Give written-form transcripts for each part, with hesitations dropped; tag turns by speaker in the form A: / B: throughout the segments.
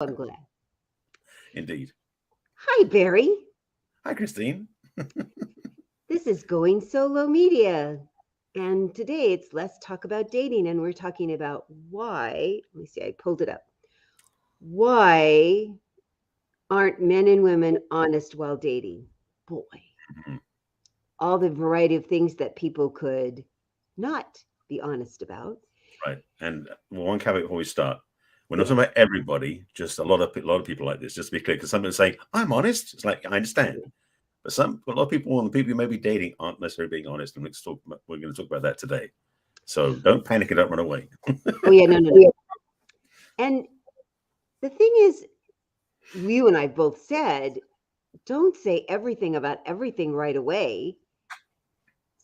A: I'm glad.
B: Indeed.
A: Hi, Barry.
B: Hi, Christine.
A: This is Going Solo Media. And today it's Let's Talk About Dating. And we're talking about why, let me see, I pulled it up. Why aren't men and women honest while dating? Boy,
B: Mhm.
A: all the variety of things that people could not be honest about.
B: Right. And one caveat before we start. We're not talking
A: Yes.
B: about everybody, just a lot of people like this, just to be clear, because somebody's saying, I'm honest. It's like, I understand. But a lot of people, and the people you may be dating aren't necessarily being honest. And we're going to talk about that today. So don't panic and don't run away.
A: Oh, yeah, no, no, no. And the thing is, you and I both said, don't say everything about everything right away.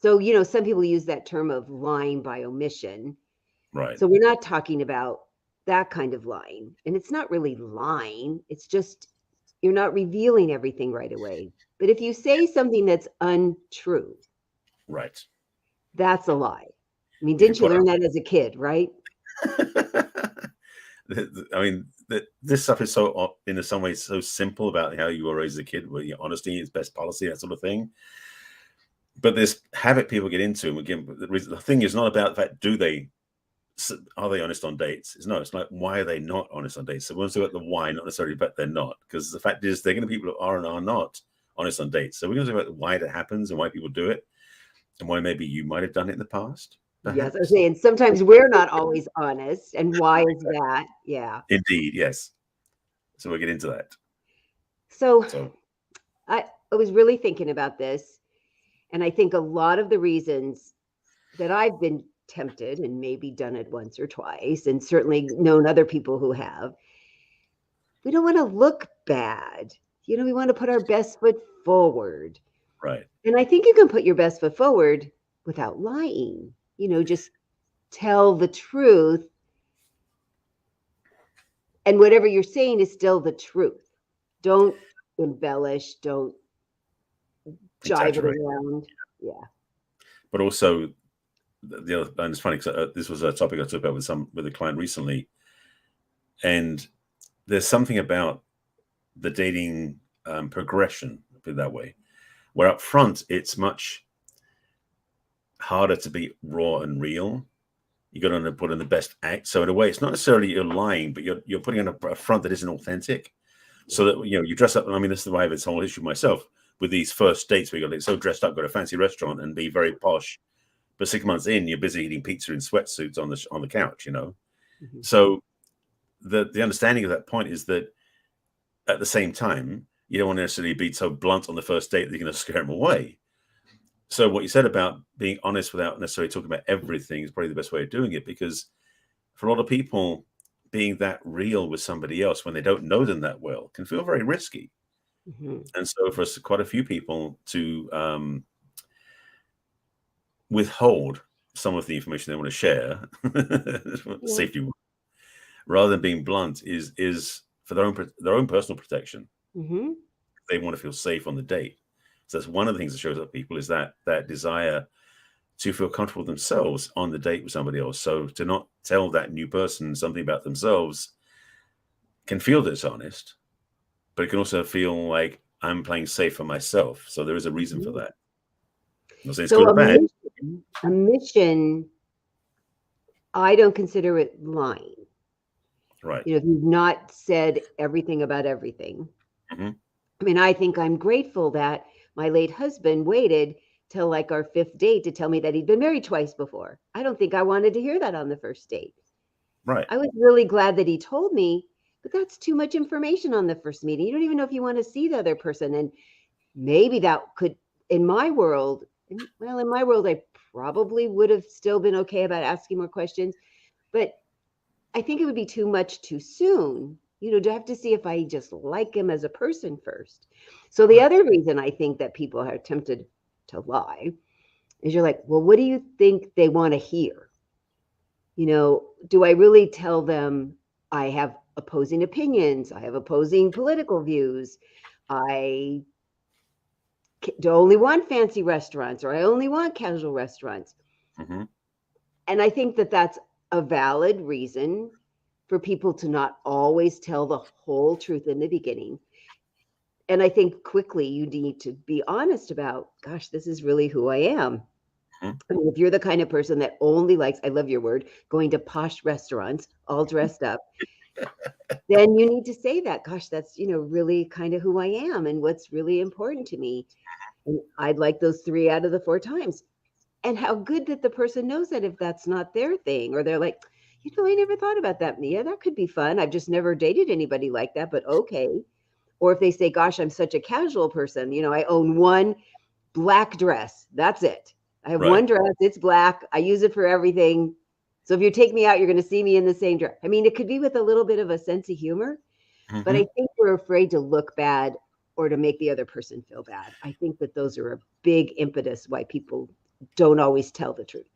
A: So, some people use that term of lying by omission.
B: Right.
A: So we're not talking about that kind of lying. And it's not really lying. It's just you're not revealing everything right away. But if you say something that's untrue,
B: Right.
A: that's a lie. I mean,
B: If you
A: didn't you
B: put
A: learn that as a kid, right?
B: I mean, this stuff is so, in some ways, so simple about how you were raised as a kid, where your honesty is best policy, that sort of thing. But this habit people get into, and again, the thing is not about the fact, are they honest on dates? It's like, why are they not honest on dates? So we want to talk about the why, not necessarily about they're not, because the fact is they're going to be people who are and are not honest on dates. So we're going to talk about why that happens and why people do it, and why maybe you might have done it in the past,
A: Yes, I was
B: perhaps.
A: saying sometimes we're not always honest. And why is that? Yeah.
B: Indeed, yes. So we'll get into that.
A: So
B: So
A: I was really thinking about this. And I think a lot of the reasons that I've been tempted and maybe done it once or twice, and certainly known other people who have, we don't want to look bad. We want to put our best foot forward.
B: right,
A: And I think you can put your best foot forward without lying, just tell the truth. And whatever you're saying is still the truth. Don't embellish, don't jive it
B: exaggerate.
A: around. Yeah.
B: But also the other, and it's funny because this was a topic I talked about with a client recently, and there's something about the dating progression, put it that way, where up front it's much harder to be raw and real. You got to put in the best act. So in a way, it's not necessarily you're lying, but you're putting on a front that isn't authentic. So that you dress up. I mean, this is why I have this whole issue myself with these first dates where you got to get so dressed up, go to a fancy restaurant, and be very posh. But 6 months in, you're busy eating pizza in sweatsuits on the couch.
A: Mm-hmm.
B: So the understanding of that point is that at the same time, you don't want to necessarily be so blunt on the first date that you're going to scare them away. So what you said about being honest without necessarily talking about everything is probably the best way of doing it, because for a lot of people, being that real with somebody else when they don't know them that well can feel very risky.
A: Mm-hmm.
B: And so for quite a few people to withhold some of the information they want to share,
A: Yeah.
B: safety, rather than being blunt, is for their own personal protection.
A: Mm-hmm.
B: They want to feel safe on the date. So that's one of the things that shows up people, is that desire to feel comfortable themselves on the date with somebody else. So to not tell that new person something about themselves can feel dishonest, but it can also feel like I'm playing safe for myself. So there is a reason for
A: Mm-hmm.
B: that. I'm not saying it's
A: So
B: good or bad.
A: a mission, I don't consider it lying.
B: Right.
A: If you've not said everything about everything.
B: Mm-hmm.
A: I mean, I think I'm grateful that my late husband waited till like our fifth date to tell me that he'd been married twice before. I don't think I wanted to hear that on the first date.
B: Right.
A: I was really glad that he told me, but that's too much information on the first meeting. You don't even know if you want to see the other person. And maybe that could, in my world, I probably would have still been okay about asking more questions. But I think it would be too much too soon, to have to see if I just like him as a person first. So the
B: Right.
A: other reason I think that people are tempted to lie is you're like, well, what do you think they want to hear? Do I really tell them I have opposing opinions? I have opposing political views. I do only want fancy restaurants, or I only want casual restaurants.
B: Mm-hmm.
A: And I think that that's a valid reason. for people to not always tell the whole truth in the beginning. And I think quickly you need to be honest about, gosh, this is really who I am.
B: Mhm.
A: I mean, if you're the kind of person that only likes, I love your word, going to posh restaurants all dressed up, then you need to say that, gosh, that's, really kind of who I am and what's really important to me. And I'd like those 3 out of the 4 times. And how good that the person knows that if that's not their thing, or they're like, I never thought about that. Yeah, that could be fun. I've just never dated anybody like that, but okay. Or if they say, gosh, I'm such a casual person, I own one black dress. That's it. I have
B: Right.
A: one dress. It's black. I use it for everything. So if you take me out, you're going to see me in the same dress. I mean, it could be with a little bit of a sense of humor, but I think we're afraid to look bad or to make the other person feel bad. I think that those are a big impetus why people don't always tell the truth.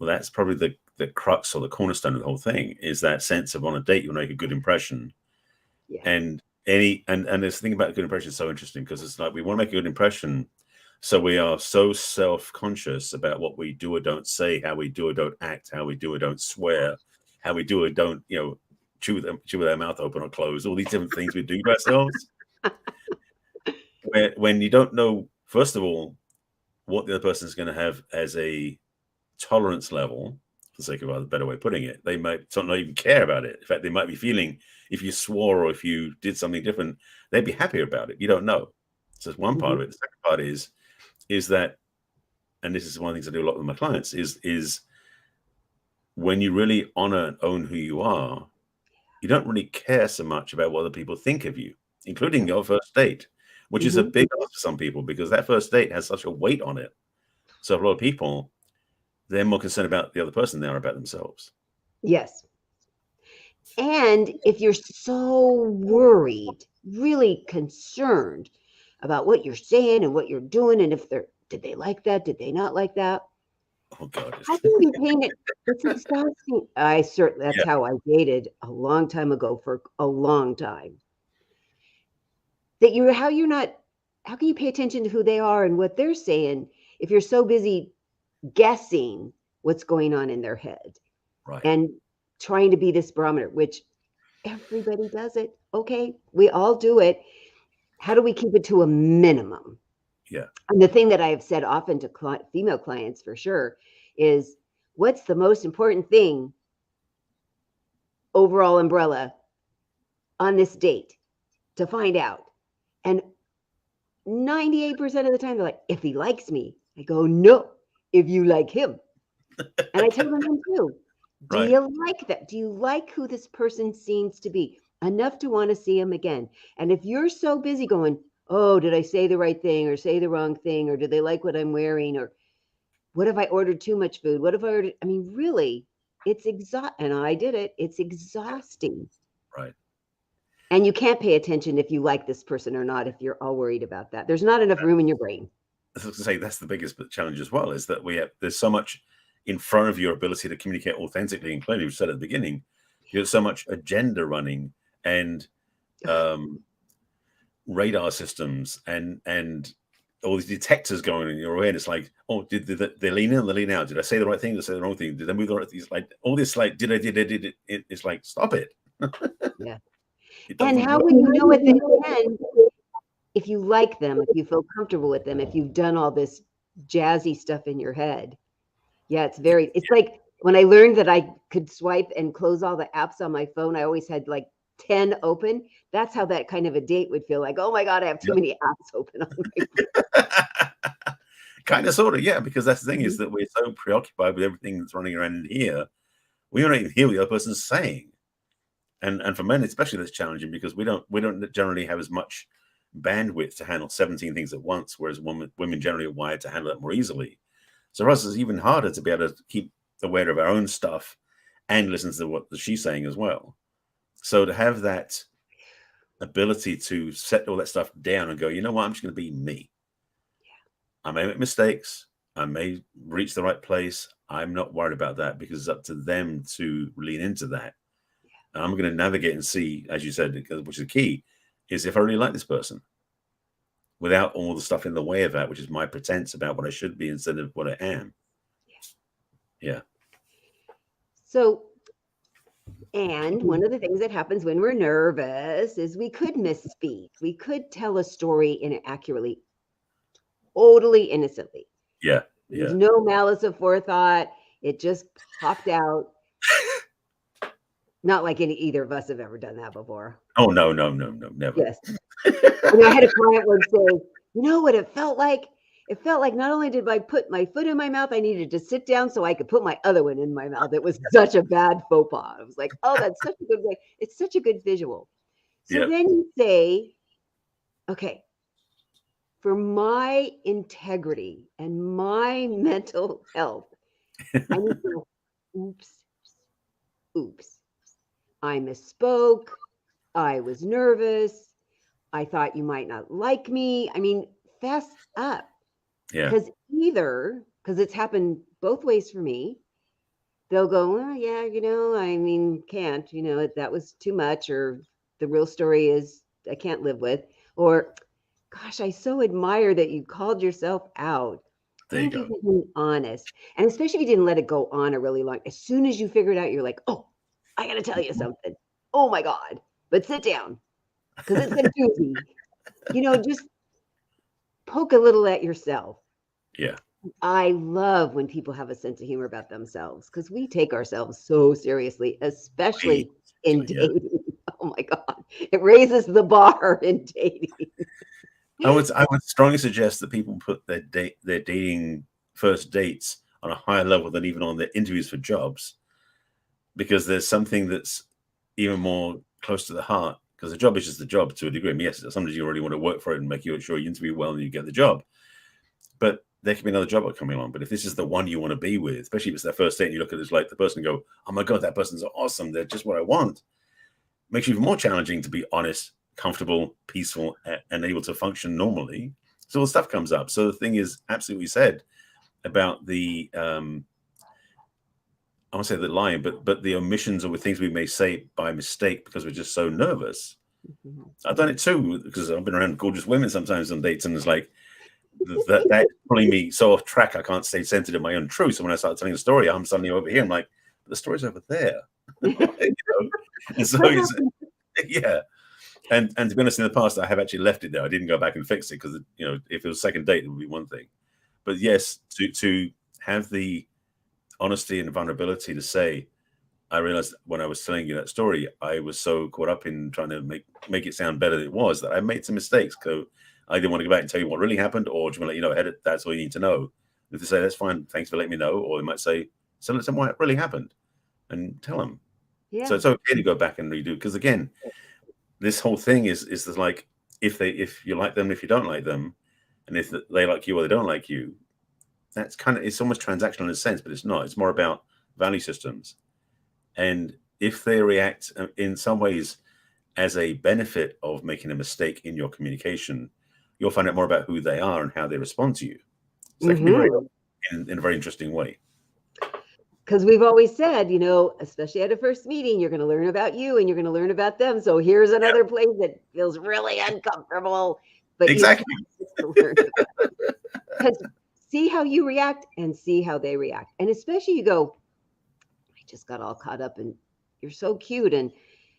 B: Well, that's probably the crux or the cornerstone of the whole thing, is that sense of on a date, you make a good impression.
A: Yeah.
B: And this thing about a good impression is so interesting, because it's like we want to make a good impression. So we are so self-conscious about what we do or don't say, how we do or don't act, how we do or don't swear, how we do or don't, chew with our mouth open or closed, all these different things we do to ourselves. When you don't know, first of all, what the other person is going to have as a tolerance level, for the sake of a better way of putting it, they might not even care about it. In fact, they might be feeling, if you swore or if you did something different, they'd be happier about it. You don't know. So that's one part of it. The second part is that, and this is one of the things I do a lot with my clients, is when you really honor and own who you are, you don't really care so much about what other people think of you, including your first date, which is a big ask for some people, because that first date has such a weight on it. So a lot of people, they're more concerned about the other person than they are about themselves.
A: Yes. And if you're so worried, really concerned about what you're saying and what you're doing, and did they like that? Did they not like that?
B: Oh God.
A: How can you be paying it? It's exhausting. That's how I dated a long time ago, for a long time. How can you pay attention to who they are and what they're saying if you're so busy guessing what's going on in their head?
B: Right.
A: And trying to be this barometer, which everybody does it. Okay, we all do it. How do we keep it to a minimum?
B: Yeah.
A: And the thing that I have said often to female clients, for sure, is, what's the most important thing, overall umbrella, on this date, to find out? And 98% of the time they're like, if he likes me. I go, no, if you like him. And I tell them too. Do
B: Right.
A: you like that? Do you like who this person seems to be enough to want to see him again? And if you're so busy going, oh, did I say the right thing or say the wrong thing? Or do they like what I'm wearing? Or what if I ordered too much food? What if I ordered? I mean, really, it's exhausting. And I did it. It's exhausting.
B: Right.
A: And you can't pay attention if you like this person or not, if you're all worried about that. There's not enough room in your brain.
B: I was going to say, that's the biggest challenge as well, is that there's so much in front of your ability to communicate authentically and clearly. We said at the beginning, there's so much agenda running and radar systems and all these detectors going in your head. It's like, oh, did they lean in or they lean out? Did I say the right thing? Did I say the wrong thing? Did I move the right thing? It's like all this, like, did it? It's like, stop it.
A: Yeah.
B: It
A: And
B: doesn't
A: how
B: work.
A: would you know at the end if you like them, if you feel comfortable with them, if you've done all this jazzy stuff in your head? Yeah, it's like when I learned that I could swipe and close all the apps on my phone, I always had like 10 open. That's how that kind of a date would feel like. Oh my God, I have too many apps open on my phone.
B: Kind of, sort of, yeah, because that's the thing, is that we're so preoccupied with everything that's running around in here, we don't even hear what the other person's saying. And for men especially, that's challenging, because we don't generally have as much bandwidth to handle 17 things at once, whereas women generally are wired to handle that more easily. So for us, it's even harder to be able to keep aware of our own stuff and listen to what she's saying as well. So to have that ability to set all that stuff down and go, you know what, I'm just going to be me. I may make mistakes. I may reach the right place. I'm not worried about that, because it's up to them to lean into that. And I'm going to navigate and see, as you said, which is the key, is if I really like this person, without all the stuff in the way of that, which is my pretense about what I should be instead of what I am. Yeah.
A: So And one of the things that happens when we're nervous is we could misspeak. We could tell a story inaccurately, totally innocently.
B: Yeah.
A: There's
B: Yeah.
A: no malice of forethought. It just popped out. Not like either of us have ever done that before.
B: Oh, no, no, no, no, never.
A: Yes. I had a client once say, you know what it felt like? It felt like not only did I put my foot in my mouth, I needed to sit down so I could put my other one in my mouth. It was such a bad faux pas. I was like, oh, that's such a good way. It's such a good visual. So
B: Yep.
A: then you say, okay, for my integrity and my mental health, I need to go, oops. I misspoke. I was nervous. I thought you might not like me. I mean, fess up.
B: Yeah.
A: Because it's happened both ways for me. They'll go, well, yeah, I mean, can't, that was too much, or the real story is I can't live with, or gosh, I so admire that you called yourself out.
B: There you
A: Thank you
B: go.
A: for being honest. And especially if you didn't let it go on a really long, as soon as you figure it out, you're like, oh, I got to tell you something. Oh my God. But sit down because it's a doozy. Just poke a little at yourself.
B: Yeah.
A: I love when people have a sense of humor about themselves because we take ourselves so seriously, especially in
B: Yeah.
A: dating. Oh my God. It raises the bar in dating.
B: I would strongly suggest that people put their dating first dates on a higher level than even on their interviews for jobs, because there's something that's even more close to the heart. Because the job is just the job to a degree. I mean, yes, sometimes you already want to work for it and make sure you interview well and you get the job. But there could be another job coming along. But if this is the one you want to be with, especially if it's their first date, and you look at it as like the person and go, "Oh my God, that person's awesome. They're just what I want." Makes you even more challenging to be honest, comfortable, peaceful, and able to function normally. So all the stuff comes up. So the thing is absolutely said about the I won't say the lying, but the omissions or things we may say by mistake because we're just so nervous.
A: Mhm.
B: I've done it too because I've been around gorgeous women sometimes on dates, and it's like that's pulling me so off track. I can't stay centered in my own truth. So when I start telling a story, I'm suddenly over here. I'm like, the story's over there. And so it's, yeah. And to be honest, in the past, I have actually left it there. I didn't go back and fix it because if it was a second date, it would be one thing. But yes, to have the honesty and vulnerability to say, I realized when I was telling you that story, I was so caught up in trying to make it sound better than it was that I made some mistakes. So I didn't want to go back and tell you what really happened, or do you want to let you know ahead? That's all you need to know. If they say that's fine, thanks for letting me know, or they might say, so let's tell them what really happened, and tell them.
A: Yeah.
B: So it's okay to go back and redo because again, this whole thing is like if you like them, if you don't like them, and if they like you or they don't like you, that's it's almost transactional in a sense, but it's not. It's more about value systems. And if they react in some ways as a benefit of making a mistake in your communication, you'll find out more about who they are and how they respond to you. So that can be very in a very interesting way.
A: Because we've always said, especially at a first meeting, you're going to learn about you and you're going to learn about them. So here's another place that feels really uncomfortable, but
B: exactly.
A: You learn about it. Because see how you react and see how they react. And especially you go, I just got all caught up and you're so cute and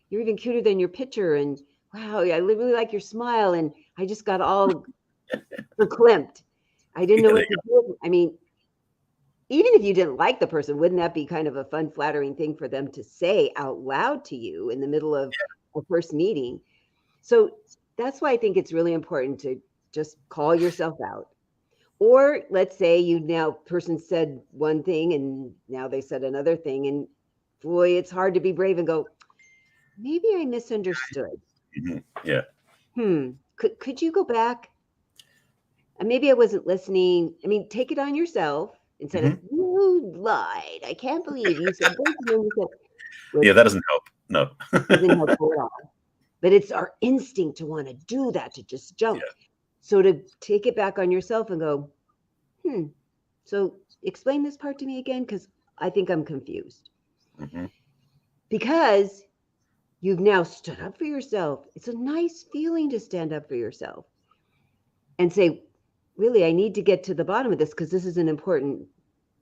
A: you're even cuter than your picture. And wow, I really like your smile. And I just got all verklempt. I didn't know what to do. I mean, even if you didn't like the person, wouldn't that be kind of a fun, flattering thing for them to say out loud to you in the middle of a first meeting? So that's why I think it's really important to just call yourself out. Or let's say person said one thing and now they said another thing. And boy, it's hard to be brave and go, maybe I misunderstood.
B: Mm-hmm. Yeah.
A: Could you go back? And maybe I wasn't listening. I mean, take it on yourself instead of you lied. I can't believe you said this. And then you said,
B: yeah, that doesn't help. No.
A: Doesn't help at all. But it's our instinct to want to do that, to just jump.
B: Yeah.
A: So to take it back on yourself and go, so explain this part to me again, because I think I'm confused. Because you've now stood up for yourself. It's a nice feeling to stand up for yourself and say, really, I need to get to the bottom of this because this is an important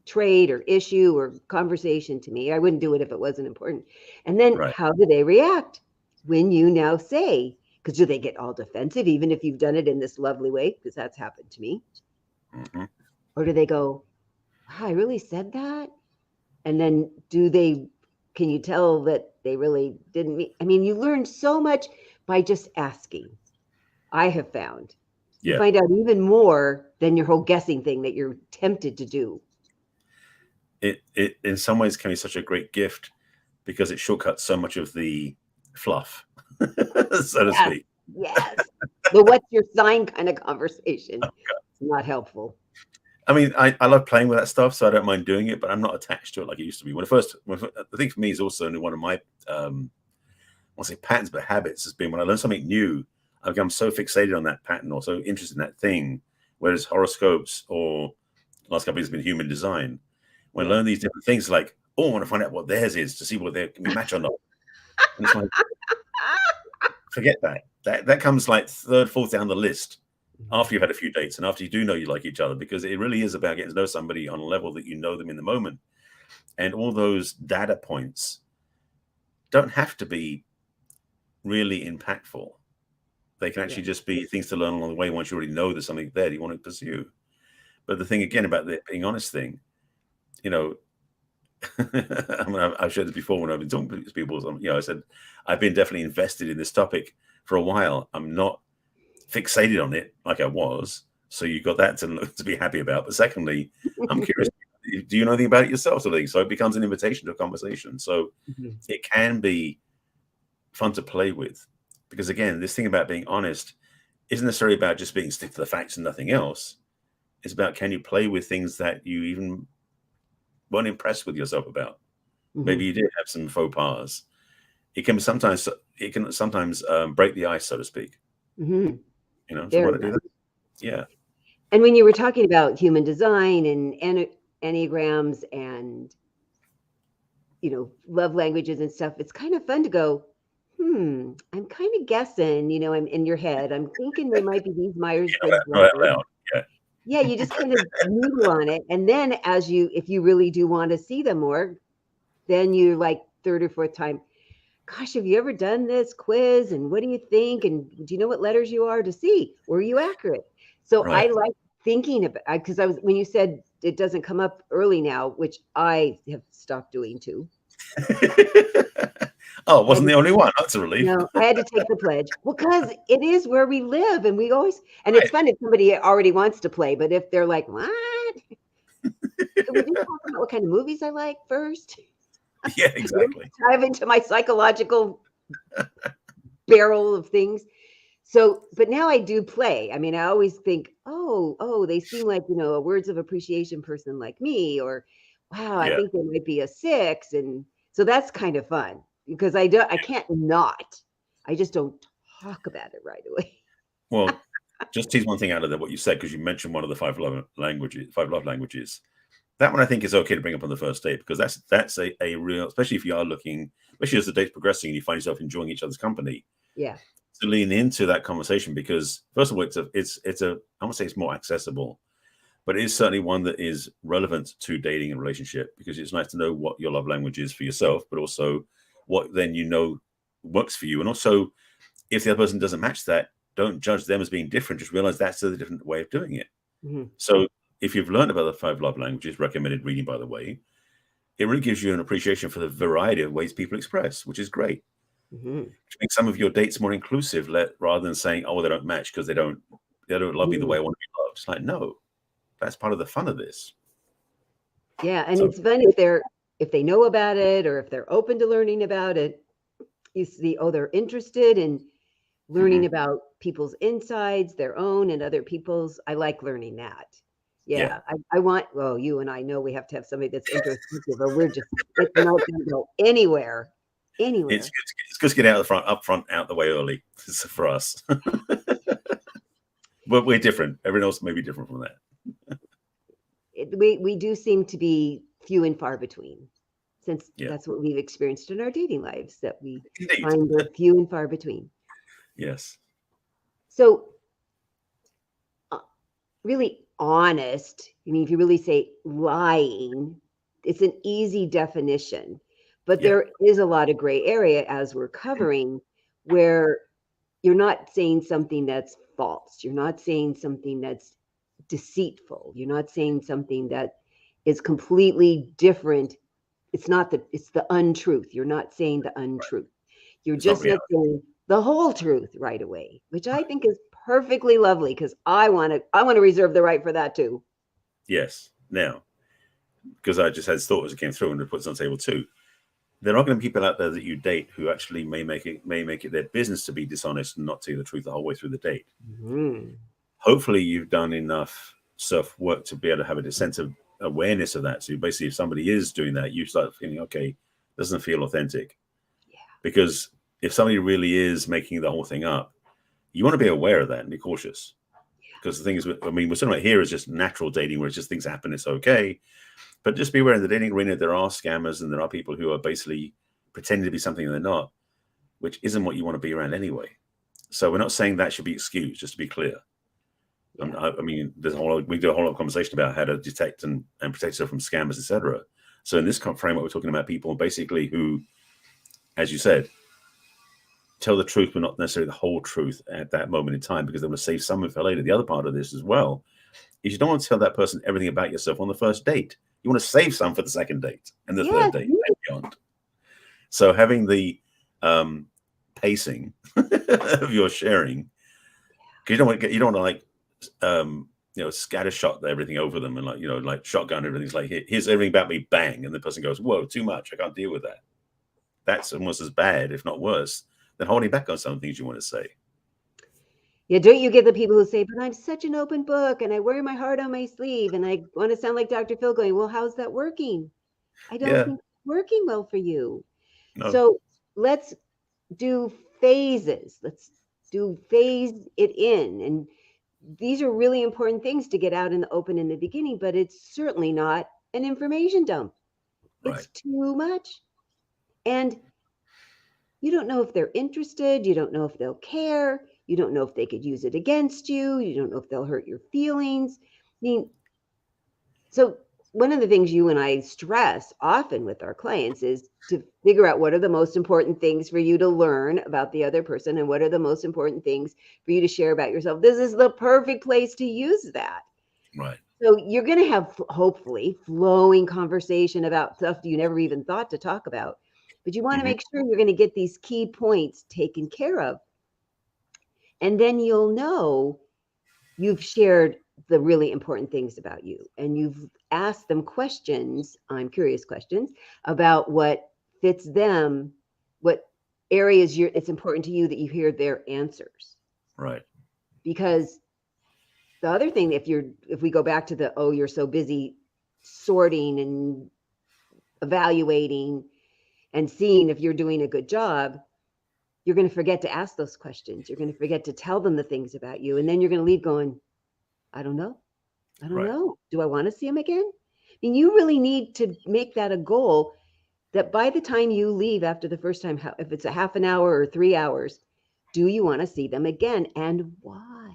A: trait or issue or conversation to me. I wouldn't do it if it wasn't important. And then
B: Right.
A: how do they react when you now say, because do they get all defensive, even if you've done it in this lovely way? Because that's happened to me.
B: Mm-hmm.
A: Or do they go, wow, I really said that? And then can you tell that they really didn't mean, I mean, you learn so much by just asking. I have found you
B: Yeah.
A: find out even more than your whole guessing thing that you're tempted to do.
B: It in some ways can be such a great gift because it shortcuts so much of the fluff, so to
A: Yes,
B: speak.
A: yes. The what's your sign kind of conversation. It's not helpful.
B: I mean, I love playing with that stuff, so I don't mind doing it, but I'm not attached to it like it used to be. The thing for me is also one of my, I won't say patterns, but habits has been when I learn something new, I become so fixated on that pattern or so interested in that thing, whereas horoscopes or last couple of years has been human design. When I learn these different things, like, oh, I want to find out what theirs is to see what they can match or not. And it's like, forget that. That comes like third, fourth down the list after you've had a few dates and after you do know you like each other, because it really is about getting to know somebody on a level that you know them in the moment. And all those data points don't have to be really impactful. They can actually just be things to learn along the way once you already know there's something there that you want to pursue. But the thing again about the being honest thing, you know, I mean, I've shared this before when I've been talking to people. I said I've been definitely invested in this topic for a while. I'm not fixated on it like I was. So you got that to be happy about. But secondly, I'm curious, do you know anything about it yourself? So it becomes an invitation to a conversation. So it can be fun to play with. Because again, this thing about being honest isn't necessarily about just being stick to the facts and nothing else. It's about, can you play with things that you even weren't impressed with yourself about? Maybe you did have some faux pas. It can sometimes break the ice, so to speak. You know, so want to do that? Yeah.
A: And when you were talking about human design and enneagrams and, you know, love languages and stuff, it's kind of fun to go, I'm kind of guessing, you know, I'm in your head. I'm thinking they might be these Myers-Briggs numbers. Yeah, you just kind of noodle on it. And then if you really do want to see them more, then you're like third or fourth time, gosh, have you ever done this quiz? And what do you think? And do you know what letters you are to see? Were you accurate? So I like thinking about, because when you said it doesn't come up early now, which I have stopped doing too.
B: Oh, wasn't the only one. That's a relief.
A: No, I had to take the pledge. Well, because it is where we live, and we always, and it's fun if somebody already wants to play, but if they're like, what? Can we just talk about what kind of movies I like first?
B: Yeah, exactly.
A: Dive into my psychological barrel of things. So, but now I do play. I mean, I always think, oh, they seem like, you know, a words of appreciation person like me, or wow, I think they might be a 6. And so that's kind of fun because I can't not. I just don't talk about it right away.
B: Well, just tease one thing out of there, what you said, because you mentioned one of the 5 love languages. That one I think is okay to bring up on the first date, because that's a real, especially if you are looking, especially as the date's progressing and you find yourself enjoying each other's company.
A: Yeah.
B: To lean into that conversation, because first of all, I won't say it's more accessible, but it is certainly one that is relevant to dating and relationship, because it's nice to know what your love language is for yourself, but also what then you know works for you. And also, if the other person doesn't match that, don't judge them as being different. Just realize that's a different way of doing it. So if you've learned about the 5 love languages, recommended reading, by the way, it really gives you an appreciation for the variety of ways people express, which is great. Which makes some of your dates more inclusive, rather than saying, oh, they don't match because they don't love me the way I want to be loved. It's like, no, that's part of the fun of this.
A: Yeah, and it's fun if they know about it, or if they're open to learning about it. You see, they're interested in learning about people's insides, their own and other people's. I like learning that. Yeah. I want, well, you and I know we have to have somebody that's introspective, or it's not going to go anywhere.
B: It's good to get up front, out the way early for us. But we're different. Everyone else may be different from that.
A: We do seem to be few and far between, since that's what we've experienced in our dating lives, that we find we're few and far between.
B: Yes.
A: So really honest, I mean, if you really say lying, it's an easy definition. But
B: Yeah.
A: there is a lot of gray area, as we're covering, where you're not saying something that's false. You're not saying something that's deceitful. You're not saying something that is completely different. It's the untruth. You're not saying the untruth. You're
B: It's not
A: just not
B: reality.
A: saying the whole truth right away, which I think is perfectly lovely, because I want to reserve the right for that too.
B: Yes. Now, because I just had this thought as it came through and to put it on the table too. There are going to be people out there that you date who actually may make it their business to be dishonest and not tell you the truth the whole way through the date.
A: Mm-hmm.
B: Hopefully, you've done enough self work to be able to have a sense of awareness of that. So basically, if somebody is doing that, you start feeling, okay, doesn't feel authentic.
A: Yeah.
B: Because if somebody really is making the whole thing up, you want to be aware of that and be cautious.
A: Yeah.
B: Because the thing is, I mean, we're talking about here is just natural dating where it's just things happen, it's okay. But just be aware in the dating arena, there are scammers and there are people who are basically pretending to be something they're not, which isn't what you want to be around anyway. So we're not saying that should be excused, just to be clear.
A: Yeah.
B: I mean, we do a whole lot of conversation about how to detect and protect yourself from scammers, etc. So in this framework, we're talking about people basically who, as you said, tell the truth, but not necessarily the whole truth at that moment in time, because they want to save some for later. The other part of this as well is you don't want to tell that person everything about yourself on the first date. You want to save some for the second date and the third date and beyond. So having the pacing of your sharing, because you don't want to like scattershot everything over them and like shotgun everything's like, here's everything about me, bang, and the person goes, whoa, too much, I can't deal with that. That's almost as bad, if not worse, than holding back on some things you want to say.
A: Yeah, don't you get the people who say, but I'm such an open book and I wear my heart on my sleeve and I want to sound like Dr. Phil, going, well, how's that working? I don't think it's working well for you.
B: No.
A: So let's do phases. Let's phase it in. And these are really important things to get out in the open in the beginning, but it's certainly not an information dump.
B: Right.
A: It's too much. And you don't know if they're interested. You don't know if they'll care. You don't know if they could use it against you. You don't know if they'll hurt your feelings. I mean, so one of the things you and I stress often with our clients is to figure out what are the most important things for you to learn about the other person and what are the most important things for you to share about yourself. This is the perfect place to use that.
B: Right.
A: So you're going to have, hopefully, flowing conversation about stuff you never even thought to talk about. But you want to make sure you're going to get these key points taken care of. And then you'll know you've shared the really important things about you. And you've asked them questions, I'm curious questions, about what fits them, what areas it's important to you that you hear their answers.
B: Right.
A: Because the other thing, if we go back to the, oh, you're so busy sorting and evaluating and seeing if you're doing a good job, you're going to forget to ask those questions. You're going to forget to tell them the things about you. And then you're going to leave going, I don't know. I don't know. Do I want to see him again? I mean, you really need to make that a goal that by the time you leave after the first time, if it's a half an hour or 3 hours, do you want to see them again? And why?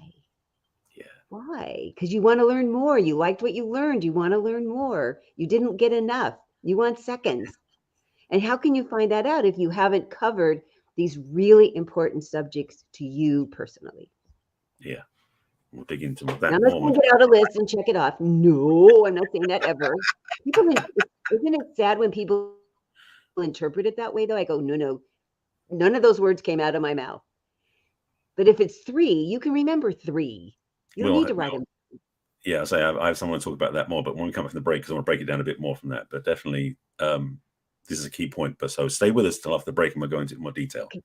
B: Yeah.
A: Why? Because you want to learn more. You liked what you learned. You want to learn more. You didn't get enough. You want seconds. And how can you find that out if you haven't covered these really important subjects to you personally?
B: Yeah. We'll dig into that.
A: Now, I'm not saying get out a list and check it off. No, I'm not saying that ever. Isn't it sad when people interpret it that way, though? I go, no, none of those words came out of my mouth. But if it's 3, you can remember 3. You don't need to write them.
B: Yeah, I have someone to talk about that more, but when we come back from the break, because I want to break it down a bit more from that. But definitely, this is a key point. But so stay with us till after the break, and we'll go into more detail.
A: Okay.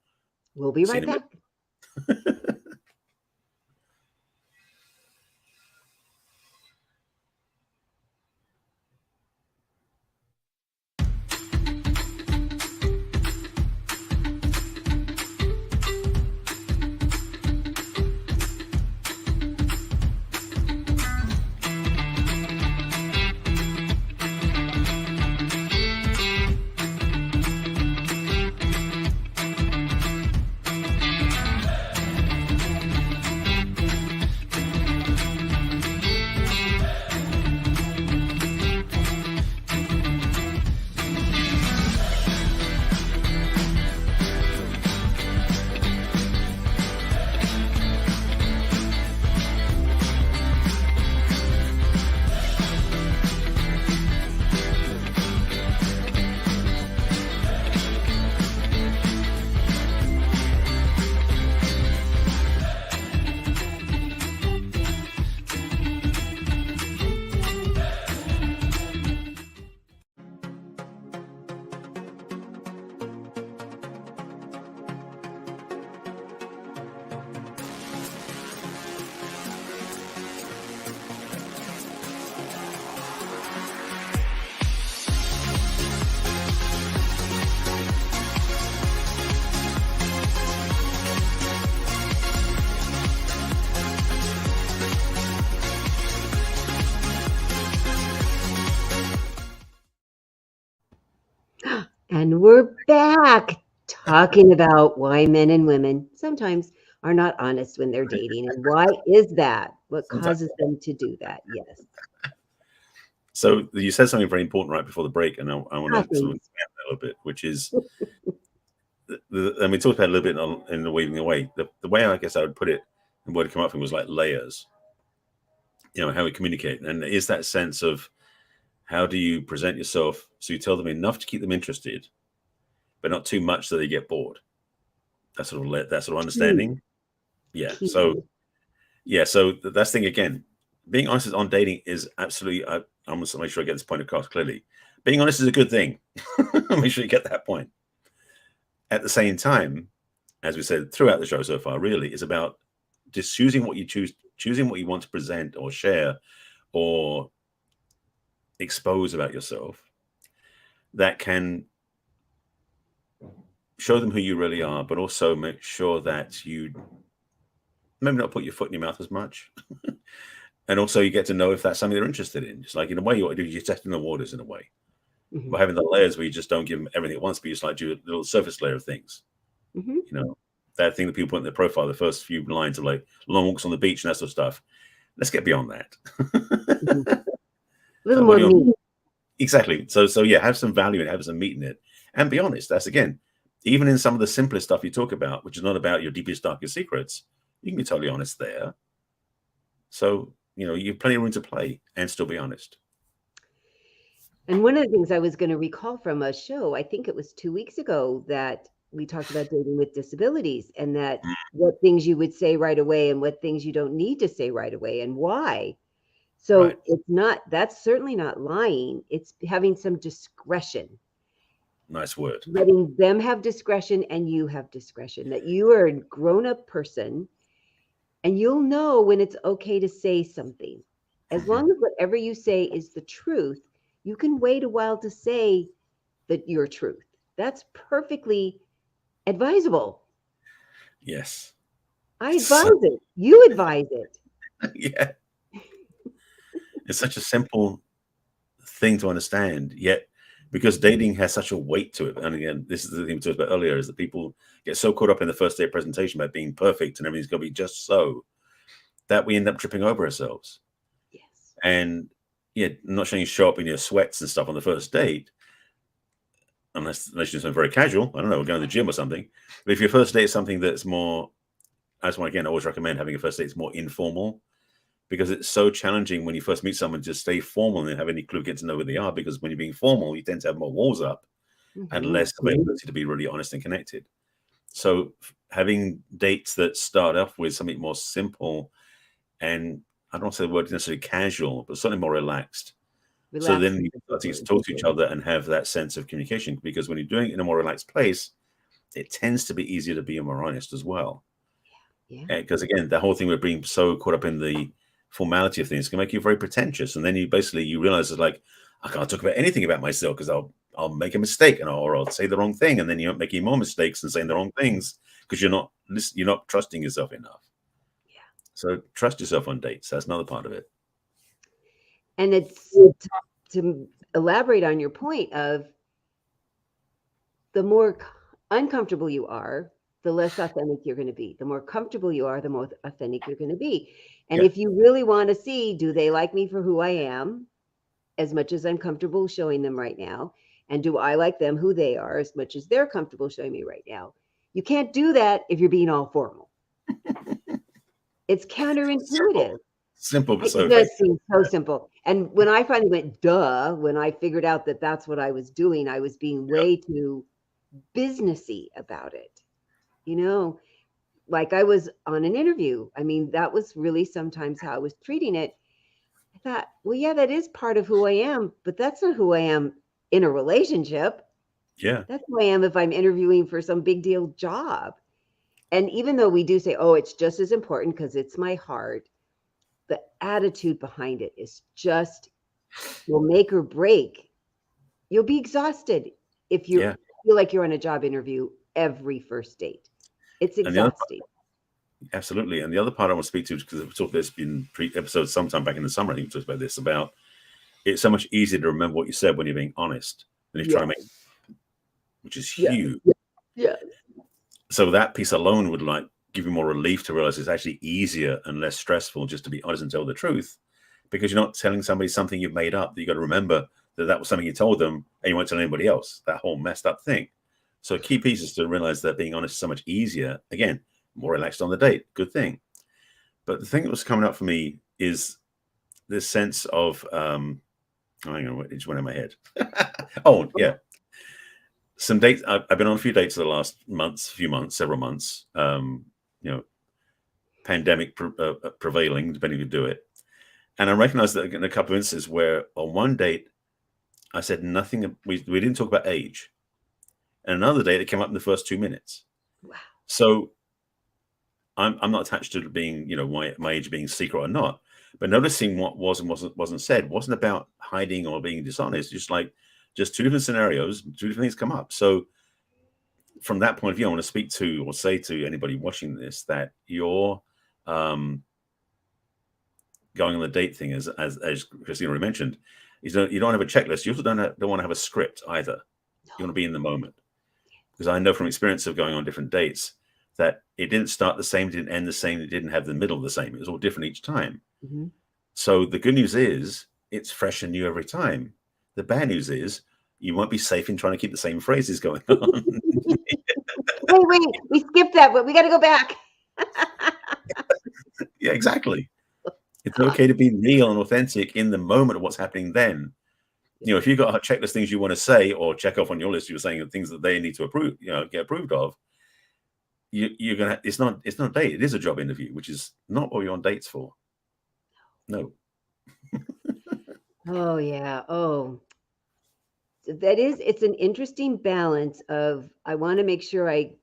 A: We'll be right back. And we're back talking about why men and women sometimes are not honest when they're dating. And why is that? What
B: Sometimes.
A: causes them to do that? Yes.
B: So you said something very important right before the break, and I want to sort of
A: Please.
B: expand that a little bit, which is, and we talked about it a little bit in the weaving away. The way I guess I would put it, and what came up from was like layers. How we communicate, and is that sense of how do you present yourself so you tell them enough to keep them interested, but not too much so they get bored. That sort of understanding. Yeah.
A: Key.
B: So that's the thing again. Being honest on dating is absolutely. I'm going to make sure I get this point across clearly. Being honest is a good thing. Make sure you get that point. At the same time, as we said throughout the show so far, really, it's about just choosing what you choosing what you want to present or share or expose about yourself that can show them who you really are, but also make sure that you maybe not put your foot in your mouth as much. And also you get to know if that's something they're interested in. Just like in a way, you're testing the waters in a way.
A: Mm-hmm.
B: By having the layers where you just don't give them everything at once, but you just like do a little surface layer of things.
A: Mm-hmm.
B: That thing that people put in their profile, the first few lines of like long walks on the beach and that sort of stuff. Let's get beyond that.
A: Mm-hmm. A little more meat.
B: Exactly. So yeah, have some value and have some meat in it. And be honest. That's again, even in some of the simplest stuff you talk about, which is not about your deepest, darkest secrets, you can be totally honest there. So, you have plenty of room to play and still be honest.
A: And one of the things I was going to recall from a show, I think it was 2 weeks ago, that we talked about dating with disabilities and that what things you would say right away and what things you don't need to say right away and why. So
B: Right.
A: That's certainly not lying. It's having some discretion.
B: Nice word.
A: Letting them have discretion and you have discretion, that you are a grown-up person and you'll know when it's okay to say something. As long as whatever you say is the truth, you can wait a while to say your truth. That's perfectly advisable.
B: Yes.
A: I advise it. You advise it.
B: Yeah. It's such a simple thing to understand, yet because dating has such a weight to it. And again, this is the thing we talked about earlier, is that people get so caught up in the first day presentation about being perfect and everything's going to be just so, that we end up tripping over ourselves.
A: Yes.
B: And yeah, I'm not saying you show up in your sweats and stuff on the first date, unless you're something very casual. I don't know, going to the gym or something. But if your first date is something that's more, that's why again, I always recommend having a first date that's more informal, because it's so challenging when you first meet someone to stay formal and have any clue, get to know who they are. Because when you're being formal, you tend to have more walls up and less availability to be really honest and connected. So having dates that start off with something more simple, and I don't want to say the word necessarily casual, but something more relaxed. So then you start to talk to each other and have that sense of communication, because when you're doing it in a more relaxed place, it tends to be easier to be more honest as well.
A: Yeah.
B: Because again, the whole thing with being so caught up in the formality of things can make you very pretentious. And then you realize it's like, I can't talk about anything about myself because I'll make a mistake or I'll say the wrong thing. And then you're making more mistakes and saying the wrong things because you're not trusting yourself enough.
A: Yeah.
B: So trust yourself on dates. That's another part of it.
A: And it's to elaborate on your point of the more uncomfortable you are, the less authentic you're going to be. The more comfortable you are, the more authentic you're going to be. And if you really want to see, do they like me for who I am, as much as I'm comfortable showing them right now? And do I like them who they are, as much as they're comfortable showing me right now? You can't do that if you're being all formal. It's counterintuitive.
B: Simple, but so
A: it does seem so simple. And when I finally went, duh, when I figured out that that's what I was doing, I was being way too businessy about it. Like I was on an interview. I mean, that was really sometimes how I was treating it. I thought, well, yeah, that is part of who I am, but that's not who I am in a relationship.
B: Yeah.
A: That's who I am if I'm interviewing for some big deal job. And even though we do say, oh, it's just as important because it's my heart, the attitude behind it is just will make or break. You'll be exhausted if you feel like you're on a job interview every first date. It's exhausting.
B: Absolutely. And the other part I want to speak to, because we've talked this in episodes sometime back in the summer, I think we talked about this, about it's so much easier to remember what you said when you're being honest than if trying to make which is
A: Yeah.
B: huge.
A: Yeah.
B: So that piece alone would like give you more relief to realize it's actually easier and less stressful just to be honest and tell the truth, because you're not telling somebody something you've made up. That you got to remember that was something you told them and you won't tell anybody else. That whole messed up thing. So key piece is to realize that being honest is so much easier. Again, more relaxed on the date. Good thing. But the thing that was coming up for me is this sense of hang on, it just went in my head. Oh yeah. Some dates. I've been on a few dates the last several months. Pandemic prevailing, depending if you do it. And I recognized that in a couple of instances where on one date, I said nothing. We didn't talk about age. And another date, it came up in the first 2 minutes.
A: Wow.
B: So I'm not attached to being, my age being secret or not. But noticing what was and wasn't said wasn't about hiding or being dishonest. Just two different scenarios, two different things come up. So from that point of view, I want to speak to or say to anybody watching this that you're going on the date thing, as Christina already mentioned, you don't have a checklist. You also don't want to have a script either. You want to be in the moment, because I know from experience of going on different dates that it didn't start the same, it didn't end the same, it didn't have the middle the same. It was all different each time.
A: Mm-hmm.
B: So the good news is it's fresh and new every time. The bad news is you won't be safe in trying to keep the same phrases going on.
A: Wait, we skipped that, but we got to go back.
B: Yeah, exactly. It's okay to be real and authentic in the moment of what's happening then. If you've got a checklist things you want to say or check off on your list, you're saying things that they need to approve, get approved of. You're gonna. It's not a date. It is a job interview, which is not what you're on dates for. No.
A: Oh yeah. Oh, it's an interesting balance of, I want to make sure I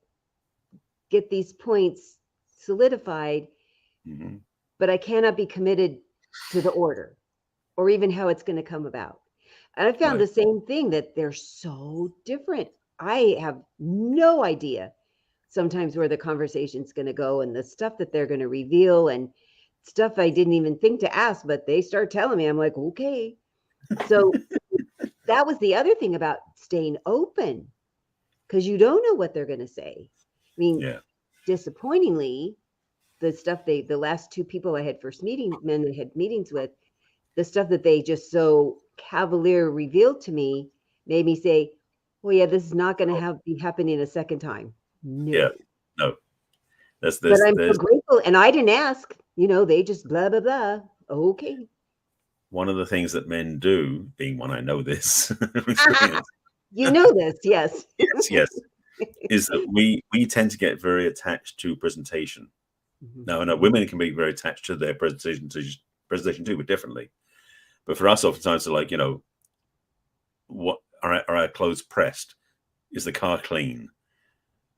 A: get these points solidified,
B: Mm-hmm.
A: but I cannot be committed to the order or even how it's going to come about. And I found
B: Right.
A: the same thing, that they're so different. I have no idea sometimes where the conversation's going to go and the stuff that they're going to reveal and stuff I didn't even think to ask, but they start telling me. I'm like, okay. So that was the other thing about staying open, because you don't know what they're going to say. I mean,
B: Yeah.
A: disappointingly, the last two people I had men I had meetings with, the stuff that they just so cavalier revealed to me made me say, well, yeah, this is not going to be happening a second time. No.
B: Yeah. No.
A: But I'm so grateful, and I didn't ask. They just blah blah blah. Okay.
B: One of the things that men do, being one, I know this.
A: You know this, yes.
B: Yes, is that we tend to get very attached to presentation.
A: Mm-hmm.
B: Now, I know women can be very attached to their presentation too, but differently. But for us, oftentimes, they're like, what are our clothes pressed? Is the car clean?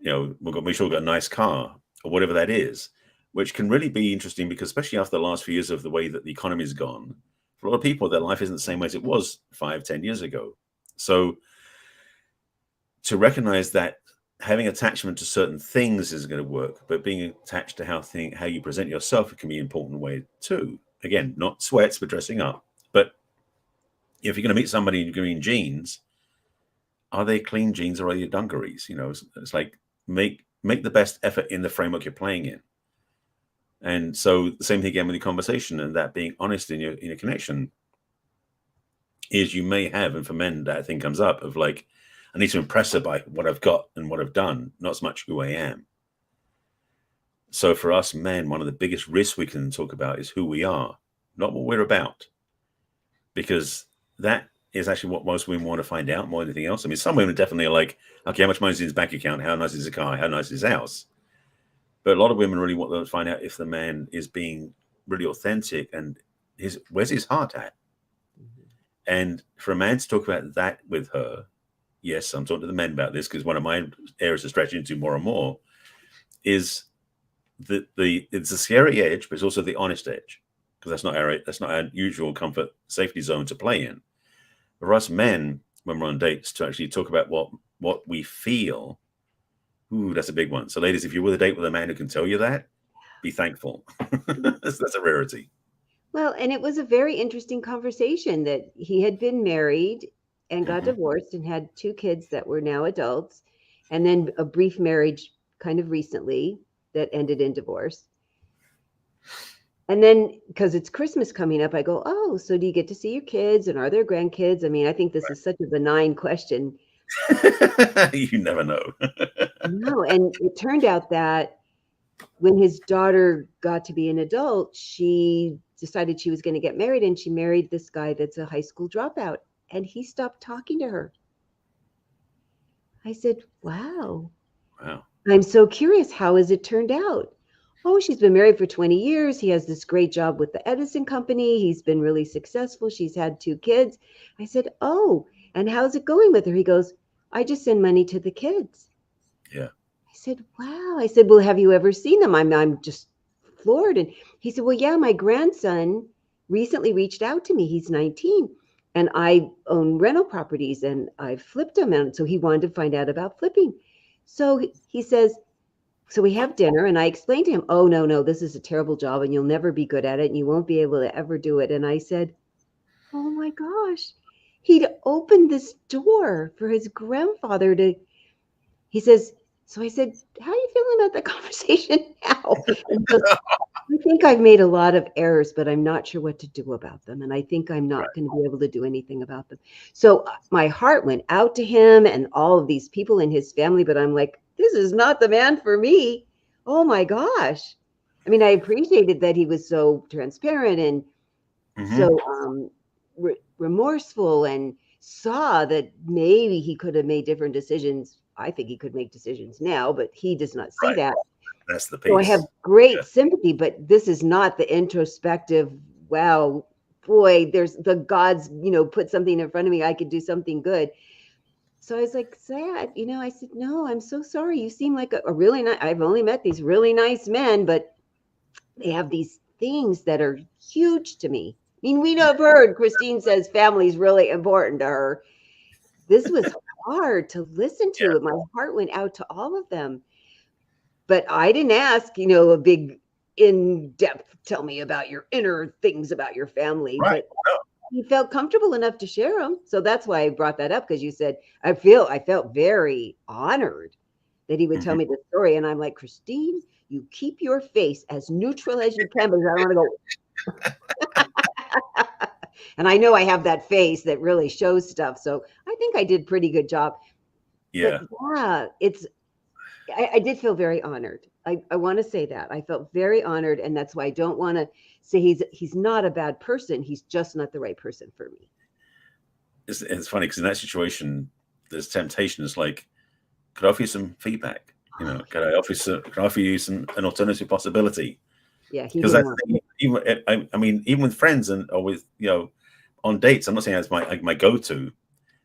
B: We've got to make sure we've got a nice car, or whatever that is, which can really be interesting, because especially after the last few years of the way that the economy's gone, for a lot of people, their life isn't the same way as it was 5-10 years ago. So to recognize that having attachment to certain things is going to work, but being attached to how you present yourself can be an important way too. Again, not sweats, but dressing up. But if you're going to meet somebody in green jeans, are they clean jeans or are they dungarees? It's like make the best effort in the framework you're playing in. And so the same thing again with the conversation, and that being honest in your connection is you may have, and for men that thing comes up of like, I need to impress her by what I've got and what I've done, not so much who I am. So for us men, one of the biggest risks we can talk about is who we are, not what we're about, because that is actually what most women want to find out more than anything else. I mean, some women definitely are like, okay, how much money is in his bank account? How nice is his car? How nice is his house? But a lot of women really want to find out if the man is being really authentic and where's his heart at? Mm-hmm. And for a man to talk about that with her, yes, I'm talking to the men about this because one of my areas to stretch into more and more is it's a scary edge, but it's also the honest edge, because that's not our usual comfort safety zone to play in. For us men, when we're on dates, to actually talk about what we feel. Ooh, that's a big one. So ladies, if you're with a date with a man who can tell you that, be thankful. That's a rarity.
A: Well, and it was a very interesting conversation that he had been married and got divorced and had 2 kids that were now adults, and then a brief marriage kind of recently that ended in divorce. And then, because it's Christmas coming up, I go, oh, so do you get to see your kids, and are there grandkids? I mean, I think this is such a benign question.
B: You never know.
A: No, and it turned out that when his daughter got to be an adult, she decided she was going to get married, and she married this guy that's a high school dropout, and he stopped talking to her. I said, wow.
B: Wow.
A: I'm so curious. How has it turned out? Oh, she's been married for 20 years. He has this great job with the Edison company. He's been really successful. She's had 2 kids. I said, oh, and how's it going with her? He goes, I just send money to the kids.
B: Yeah.
A: I said, wow. I said, well, have you ever seen them? I'm just floored. And he said, well, yeah, my grandson recently reached out to me. He's 19 and I own rental properties and I flipped them. And so he wanted to find out about flipping. So he says, so we have dinner and I explained to him, oh, no, this is a terrible job and you'll never be good at it and you won't be able to ever do it. And I said, oh my gosh, he'd opened this door for his grandfather to, he says, so I said, how are you feeling about the conversation now? And he goes, I think I've made a lot of errors, but I'm not sure what to do about them. And I think I'm not going to be able to do anything about them. So my heart went out to him and all of these people in his family, but I'm like, this is not the man for me. Oh my gosh. I mean, I appreciated that he was so transparent and so remorseful and saw that maybe he could have made different decisions. I think he could make decisions now, but he does not see that.
B: That's the piece.
A: So I have great sympathy, but this is not the introspective, wow, boy, there's the gods, put something in front of me. I could do something good. So I was like, sad, I said, no, I'm so sorry. You seem like a really nice, I've only met these really nice men, but they have these things that are huge to me. I mean, we know, I've heard Christine says family is really important to her. This was hard to listen to. My heart went out to all of them. But I didn't ask, a big in-depth, tell me about your inner things about your family.
B: Right.
A: But he felt comfortable enough to share them. So that's why I brought that up, because you said, I felt very honored that he would tell me the story. And I'm like, Christine, you keep your face as neutral as you can, because I don't want to go. And I know I have that face that really shows stuff. So I think I did pretty good job.
B: Yeah.
A: But yeah, I did feel very honored. I want to say that. I felt very honored. And that's why I don't want to say he's not a bad person. He's just not the right person for me.
B: It's funny because in that situation, there's temptation. It's like, could I offer you some feedback? Could I offer you an alternative possibility?
A: Yeah,
B: because even with friends and or with on dates, I'm not saying that's my go-to,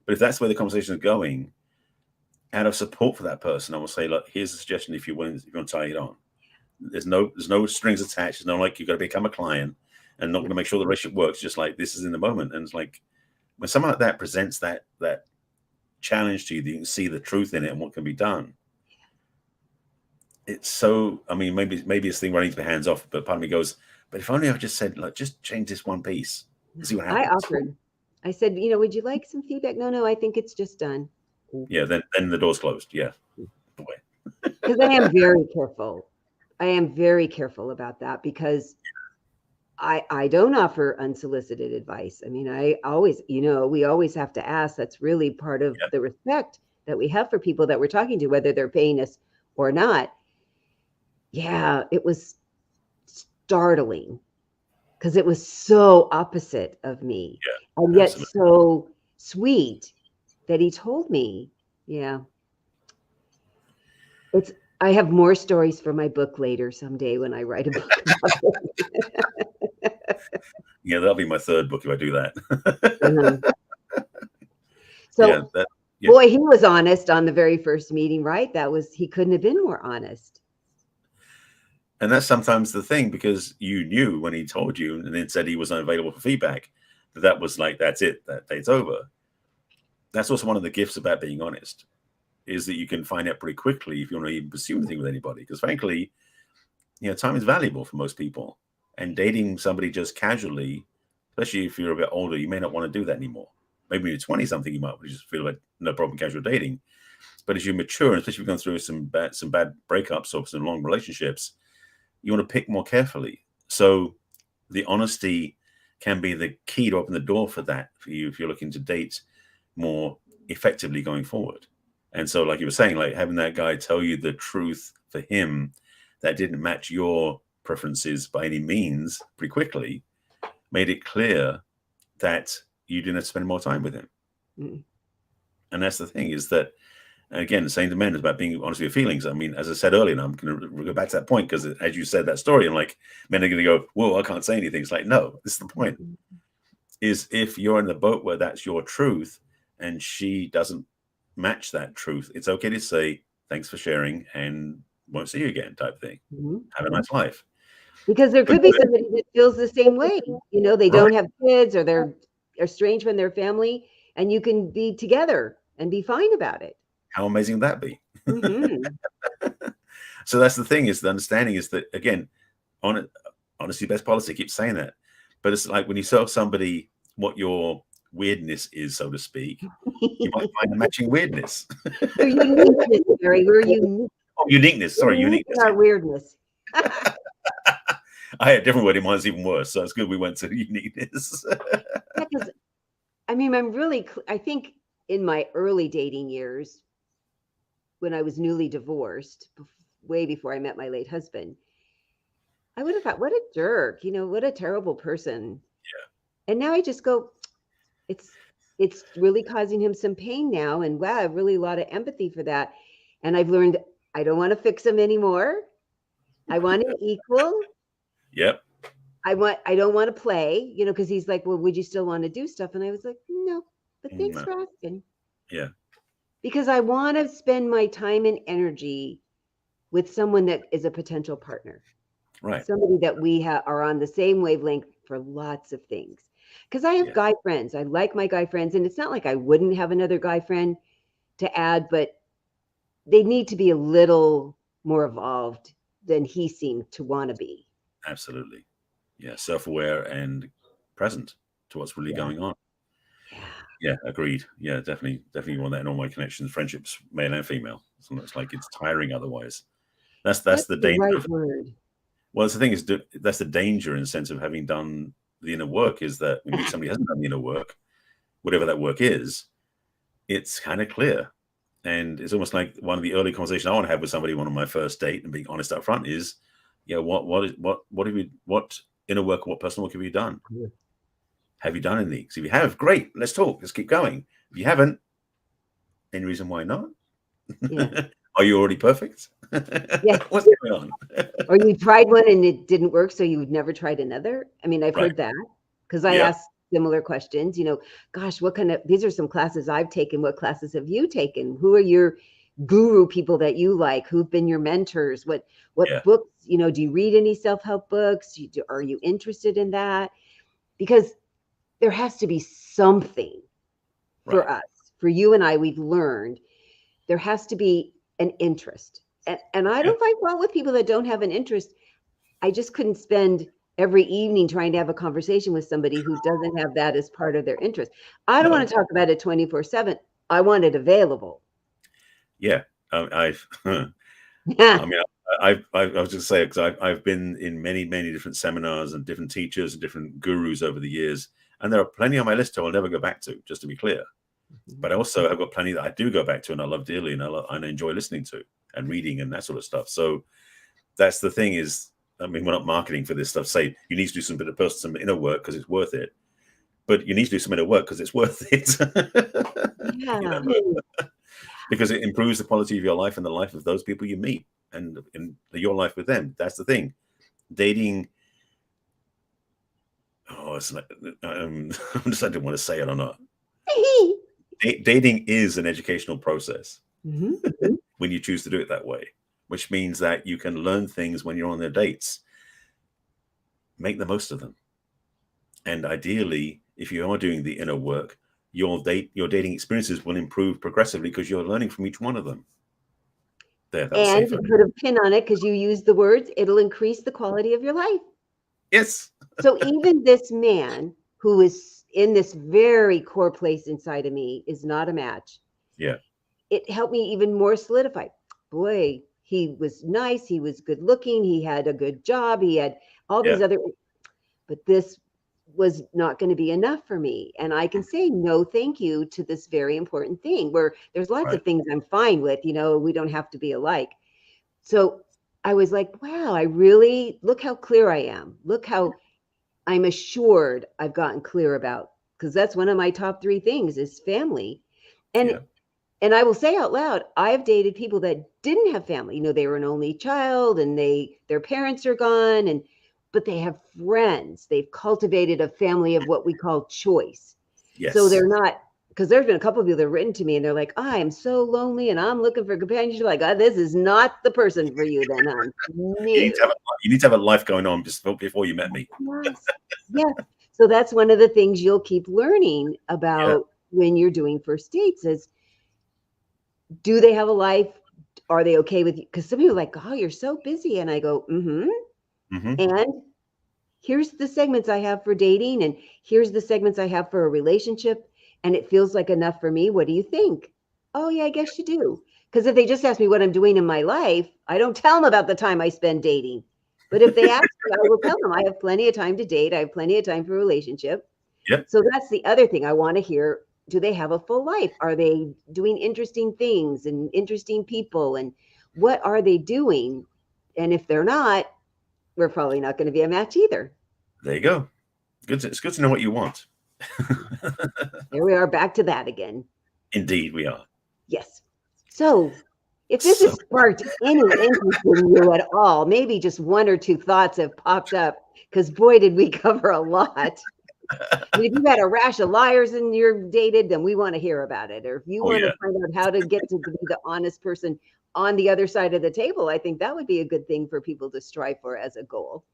B: but if that's where the conversation is going, out of support for that person, I will say, look, here's a suggestion if you want to tie it on. There's no strings attached. There's no like you've got to become a client and not going to make sure the relationship works. Just like this is in the moment, and it's like when someone like that presents that challenge to you, that you can see the truth in it and what can be done. It's so, I mean, maybe it's the thing where I need to be hands off, but part of me goes, but if only I just said, like, just change this one piece and see what happens.
A: I offered. I said, would you like some feedback? No, I think it's just done.
B: Yeah, then the door's closed. Yeah.
A: Because I am very careful. I am very careful about that because I don't offer unsolicited advice. I mean, I always, we always have to ask. That's really part of the respect that we have for people that we're talking to, whether they're paying us or not. Yeah, it was startling because it was so opposite of me, and yet so sweet that he told me. Yeah, I have more stories for my book later someday when I write a book about it.
B: Yeah, that'll be my third book if I do that.
A: So, boy, he was honest on the very first meeting, right? He couldn't have been more honest.
B: And that's sometimes the thing, because you knew when he told you and then said he was unavailable for feedback, that was like, that's it, that date's over. That's also one of the gifts about being honest, is that you can find out pretty quickly if you want to even pursue anything with anybody. Because frankly, time is valuable for most people. And dating somebody just casually, especially if you're a bit older, you may not want to do that anymore. maybe when you're 20 something, you might just feel like no problem casual dating. But as you mature, and especially if you've gone through some bad breakups or some long relationships, you want to pick more carefully. So the honesty can be the key to open the door for that for you if you're looking to date more effectively going forward. And so, like you were saying, like having that guy tell you the truth for him that didn't match your preferences by any means pretty quickly made it clear that you didn't have to spend more time with him.
A: Mm.
B: And that's the thing, is that, again, the same to men is about being honest with your feelings. I mean, as I said earlier, and I'm going to go back to that point, because as you said that story, and like men are going to go, whoa, I can't say anything. It's like, no, this is the point. Is if you're in the boat where that's your truth and she doesn't match that truth, it's okay to say, thanks for sharing and won't see you again type thing.
A: Mm-hmm.
B: Have a nice life.
A: Because there could be somebody that feels the same way. You know, they don't have kids, or they're estranged from their family, and you can be together and be fine about it.
B: How amazing would that be?
A: Mm-hmm.
B: So that's the thing, is the understanding is that, again, honesty best policy, keep saying that. But it's like when you tell somebody what your weirdness is, so to speak, you might find a matching weirdness.
A: Your uniqueness, Gary. We're unique.
B: Oh, uniqueness. Sorry, uniqueness.
A: Our weirdness.
B: I had a different word in mind, it's even worse. So it's good we went to uniqueness.
A: Because, I mean, I think in my early dating years, when I was newly divorced, way before I met my late husband, I would have thought, what a jerk, you know, what a terrible person. Yeah. And now I just go, it's really causing him some pain now. And wow, I have really a lot of empathy for that. And I've learned I don't want to fix him anymore. I want an equal.
B: Yep.
A: I don't want to play, you know, because he's like, well, would you still want to do stuff? And I was like, no, but thanks for asking.
B: Yeah.
A: Because I want to spend my time and energy with someone that is a potential partner.
B: Right.
A: Somebody that we are on the same wavelength for lots of things. Because I have guy friends. I like my guy friends. And it's not like I wouldn't have another guy friend to add, but they need to be a little more evolved than he seemed to want to be.
B: Absolutely. Yeah. Self-aware and present to what's really going on. Yeah, agreed. Yeah, definitely want that in all my connections, friendships, male and female. It's like it's tiring otherwise. That's the danger.
A: Right word.
B: Well, that's the thing, is that's the danger in the sense of having done the inner work, is that when you meet somebody who hasn't done the inner work, whatever that work is, it's kind of clear. And it's almost like one of the early conversations I want to have with somebody on my first date, and being honest up front, is, what inner work, what personal work have you done? Yeah. Have you done anything? So if you have, great, let's talk. Let's keep going. If you haven't, any reason why not? Yeah. Are you already perfect? Yeah. What's going on?
A: Or you tried one and it didn't work, so you would never tried another? I mean, I've heard that, because I asked similar questions, you know, gosh, these are some classes I've taken. What classes have you taken? Who are your guru people that you like? Who've been your mentors? What books, you know, do you read any self-help books? Are you interested in that? Because there has to be something for us. For you and I, we've learned there has to be an interest. And I don't find fault with people that don't have an interest. I just couldn't spend every evening trying to have a conversation with somebody who doesn't have that as part of their interest. I don't want to talk about it 24/7. I want it available.
B: Yeah. I mean, I was just saying, because I've been in many different seminars and different teachers and different gurus over the years. And there are plenty on my list who I'll never go back to, just to be clear. But I also have got plenty that I do go back to and I love dearly, and I enjoy listening to and reading and that sort of stuff. So that's the thing, is, I mean, we're not marketing for this stuff. Say you need to do some inner work because it's worth it. But you need to do some inner work because it's worth it. Yeah. You know? Because it improves the quality of your life and the life of those people you meet, and your life with them. That's the thing. Dating. Oh, it's like, I didn't want to say it or not. Dating is an educational process when you choose to do it that way, which means that you can learn things when you're on their dates. Make the most of them. And ideally, if you are doing the inner work, your dating experiences will improve progressively because you're learning from each one of them.
A: And to put a pin on it, because you use the words, it'll increase the quality of your life.
B: Yes.
A: So even this man who is in this very core place inside of me is not a match.
B: Yeah.
A: It helped me even more solidify. Boy, he was nice. He was good looking. He had a good job. He had all these other, but this was not going to be enough for me. And I can say no, thank you to this very important thing where there's lots of things I'm fine with, you know, we don't have to be alike. So I was like, wow, I really look how clear I am. Look how I'm assured I've gotten clear about, because that's one of my top 3 things is family. And I will say out loud, I've dated people that didn't have family. You know, they were an only child and their parents are gone, but they have friends. They've cultivated a family of what we call choice.
B: Yes.
A: So they're not, because there's been a couple of people that have written to me and they're like, I am so lonely and I'm looking for companionship. Like, this is not the person for you then, hon.
B: You need to have a life going on just before you met me.
A: Yes. Yes. So that's one of the things you'll keep learning about when you're doing first dates is, do they have a life? Are they okay with you? Because some people are like, oh, you're so busy. And I go, And here's the segments I have for dating. And here's the segments I have for a relationship. And it feels like enough for me. What do you think? Oh, yeah, I guess you do. Because if they just ask me what I'm doing in my life, I don't tell them about the time I spend dating. But if they ask me, I will tell them I have plenty of time to date. I have plenty of time for a relationship.
B: Yep.
A: So that's the other thing I want to hear. Do they have a full life? Are they doing interesting things and interesting people? And what are they doing? And if they're not, we're probably not going to be a match either.
B: There you go. It's good to know what you want.
A: Here we are back to that again.
B: Indeed, we are.
A: Yes. So if this has sparked any interest in you at all, maybe just 1 or 2 thoughts have popped up, because boy, did we cover a lot. And if you've had a rash of liars and you're dated, then we want to hear about it. Or if you want to find out how to get to be the honest person on the other side of the table, I think that would be a good thing for people to strive for as a goal.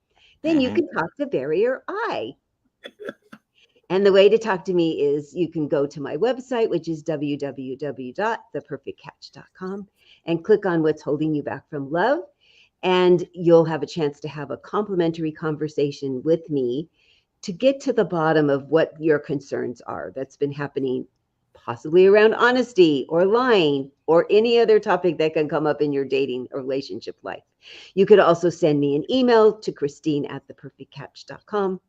A: Then you can talk to Barry or I. And the way to talk to me is you can go to my website, which is www.theperfectcatch.com, and click on what's holding you back from love. And you'll have a chance to have a complimentary conversation with me to get to the bottom of what your concerns are that's been happening, possibly around honesty or lying or any other topic that can come up in your dating or relationship life. You could also send me an email to Christine@theperfectcatch.com.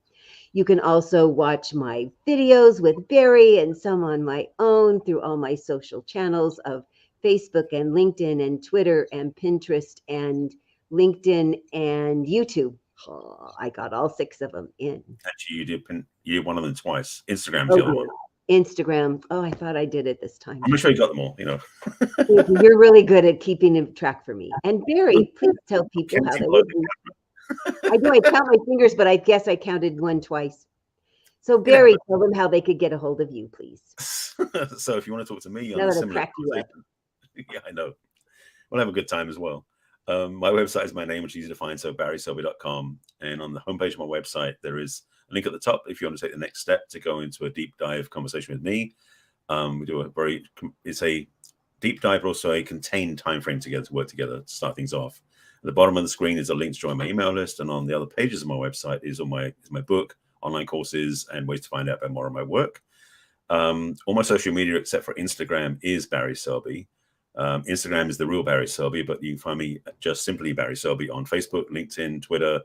A: You can also watch my videos with Barry and some on my own through all my social channels of Facebook and LinkedIn and Twitter and Pinterest and LinkedIn and YouTube. Oh, I got all 6 of them in.
B: Actually, you did one of them twice. Instagram's the other one.
A: Instagram. Oh, I thought I did it this time.
B: I'm sure you got them all, you know.
A: You're really good at keeping track for me. And Barry, please tell people how they would be. I do. I count my fingers, but I guess I counted 1 twice. So Barry, tell them how they could get a hold of you, please.
B: So if you want to talk to me,
A: now that'll crack you up.
B: Yeah, I know. We'll have a good time as well. My website is my name, which is easy to find, so barryselby.com. And on the homepage of my website, there is a link at the top if you want to take the next step to go into a deep dive conversation with me. We do it's a deep dive, but also a contained time frame together to work together to start things off. At the bottom of the screen is a link to join my email list, and on the other pages of my website is my book, online courses, and ways to find out about more of my work. All my social media except for Instagram is Barry Selby. Instagram is the real Barry Selby, but you can find me just simply Barry Selby on Facebook, LinkedIn, Twitter,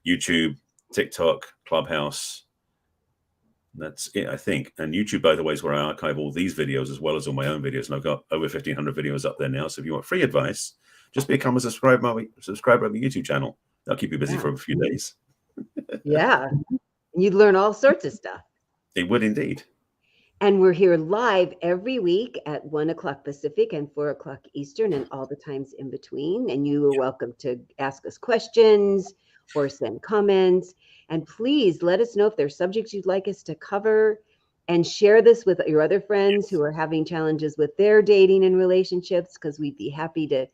B: YouTube, TikTok, Clubhouse. That's it, I think. And YouTube, by the way, is where I archive all these videos as well as all my own videos. And I've got over 1,500 videos up there now. So if you want free advice, just become a subscriber on my YouTube channel. That'll keep you busy for a few days.
A: Yeah. You'd learn all sorts of stuff.
B: It would indeed.
A: And we're here live every week at 1 o'clock Pacific and 4 o'clock Eastern and all the times in between. And you are welcome to ask us questions or send comments. And please let us know if there's subjects you'd like us to cover, and share this with your other friends who are having challenges with their dating and relationships, because we'd be happy to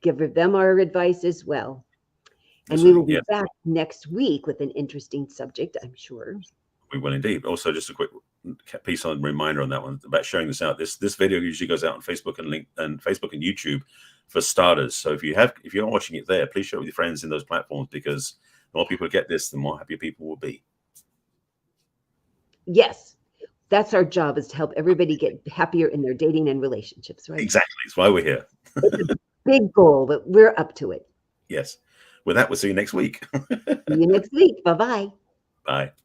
A: give them our advice as well. And we will be back next week with an interesting subject, I'm sure.
B: We will indeed. Also, just a quick piece on reminder on that one about sharing this out. This video usually goes out on Facebook and Facebook and YouTube for starters. So if you're watching it there, please share it with your friends in those platforms, because the more people get this, the more happy people will be.
A: Yes, that's our job, is to help everybody get happier in their dating and relationships, right?
B: Exactly. That's why we're here.
A: It's a big goal, but we're up to it.
B: Yes. With that, we'll see you next week.
A: See you next week. Bye-bye.
B: Bye.